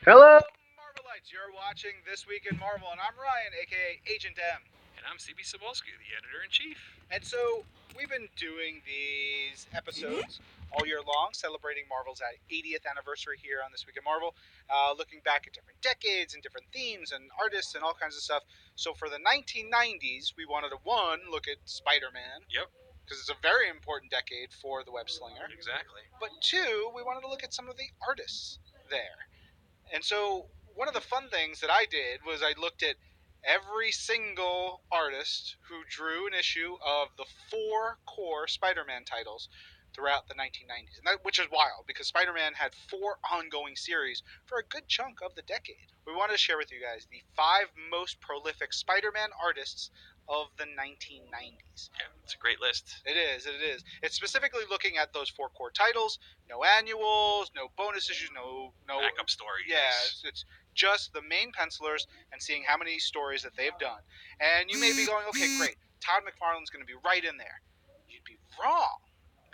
Hello, Marvelites. You're watching This Week in Marvel, and I'm Ryan, aka Agent M. And I'm CB Cebulski, the editor-in-chief. And so, we've been doing these episodes all year long, celebrating Marvel's 80th anniversary here on This Week in Marvel, looking back at different decades and different themes and artists and all kinds of stuff. So for the 1990s, we wanted to, one, look at Spider-Man. Yep. Because it's a very important decade for the web slinger. Exactly. But two, we wanted to look at some of the artists there. And so one of the fun things that I did was I looked at every single artist who drew an issue of the 4 core Spider-Man titles throughout the 1990s, which is wild because Spider-Man had 4 ongoing series for a good chunk of the decade. We wanted to share with you guys the 5 most prolific Spider-Man artists of the 1990s. Yeah, it's a great list. It is. It's specifically looking at those 4 core titles. No annuals, no bonus issues, no backup stories. Yeah, it's just the main pencilers and seeing how many stories that they've done. And you may be going, okay, great, Todd McFarlane's going to be right in there. You'd be wrong.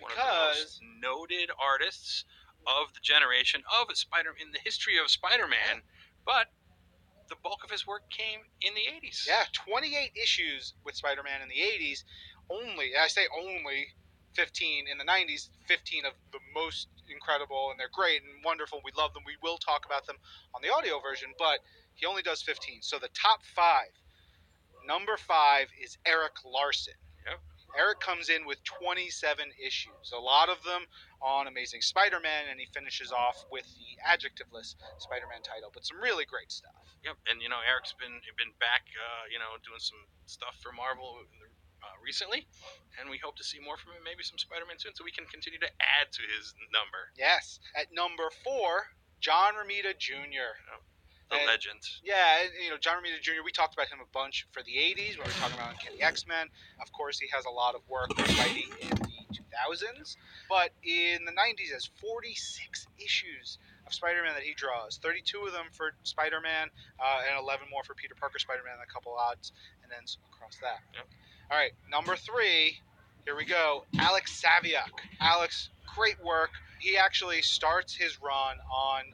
One of the most noted artists of the generation of in the history of Spider-Man, but the bulk of his work came in the 80s. Yeah, 28 issues with Spider-Man in the 80s. I say only 15 in the 90s, 15 of the most incredible, and they're great and wonderful. We love them. We will talk about them on the audio version, but he only does 15. So the top 5, number 5 is Eric Larson. Yep. Eric comes in with 27 issues, a lot of them on Amazing Spider-Man, and he finishes off with the adjectiveless Spider-Man title, but some really great stuff. Yep, and Eric's been back, doing some stuff for Marvel recently, and we hope to see more from him, maybe some Spider-Man soon, so we can continue to add to his number. Yes. At number 4, John Romita Jr. The legend. Yeah, John Romita Jr., we talked about him a bunch for the 80s when we were talking about Uncanny X-Men. Of course, he has a lot of work with Spidey in the 2000s, but in the 90s, has 46 issues of Spider-Man that he draws. 32 of them for Spider-Man, and 11 more for Peter Parker Spider-Man, and a couple odds, and then across that. Yep. All right, number 3, here we go, Alex Saviuk. Alex, great work. He actually starts his run on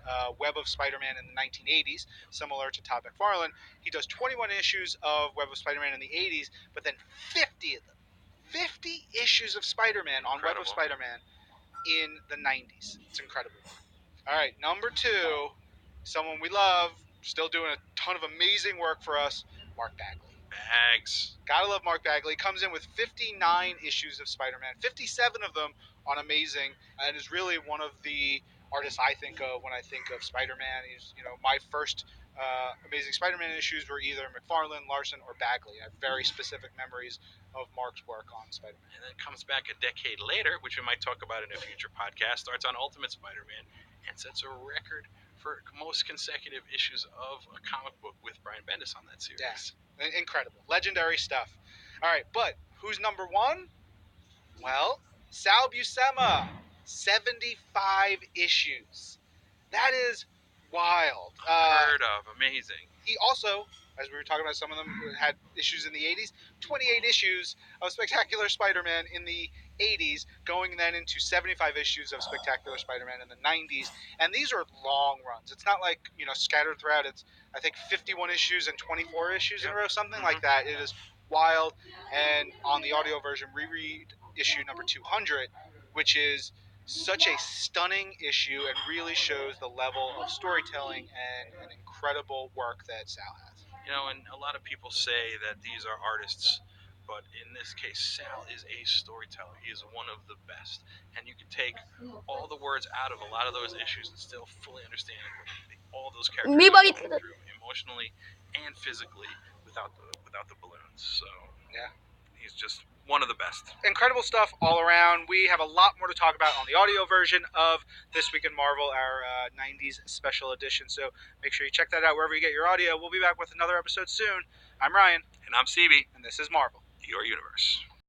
Web of Spider-Man in the 1980s, similar to Todd McFarlane. He does 21 issues of Web of Spider-Man in the 80s, but then 50 of them. 50 issues of Spider-Man on Web of Spider-Man in the 90s. It's incredible. All right, number 2, someone we love, still doing a ton of amazing work for us, Mark Bagley. Bags. Gotta love Mark Bagley. Comes in with 59 issues of Spider-Man, 57 of them on Amazing, and is really one of the artists I think of when I think of Spider-Man. He's, my first Amazing Spider-Man issues were either McFarlane, Larson, or Bagley. I have very specific memories of Mark's work on Spider-Man. And then comes back a decade later, which we might talk about in a future podcast, starts on Ultimate Spider-Man, and sets a record for most consecutive issues of a comic book with Brian Bendis on that series. Yes. Incredible. Legendary stuff. All right, but who's number 1? Well, Sal Buscema. 75 issues. That is wild. Unheard of. Amazing. He also, as we were talking about, some of them had issues in the 80s. 28 issues of Spectacular Spider-Man in the 80s, going then into 75 issues of Spectacular Spider-Man in the 90s. And these are long runs. It's not like, scattered throughout. It's, I think, 51 issues and 24 issues in a row, something like that. It is wild. And on the audio version, reread issue number 200, which is such a stunning issue and really shows the level of storytelling and an incredible work that Sal has. And a lot of people say that these are artists, but in this case, Sal is a storyteller. He is one of the best. And you can take all the words out of a lot of those issues and still fully understand all those characters go through emotionally and physically without the balloons. So, yeah, he's just one of the best. Incredible stuff all around. We have a lot more to talk about on the audio version of This Week in Marvel, our 90s special edition. So make sure you check that out wherever you get your audio. We'll be back with another episode soon. I'm Ryan. And I'm CB. And this is Marvel, your universe.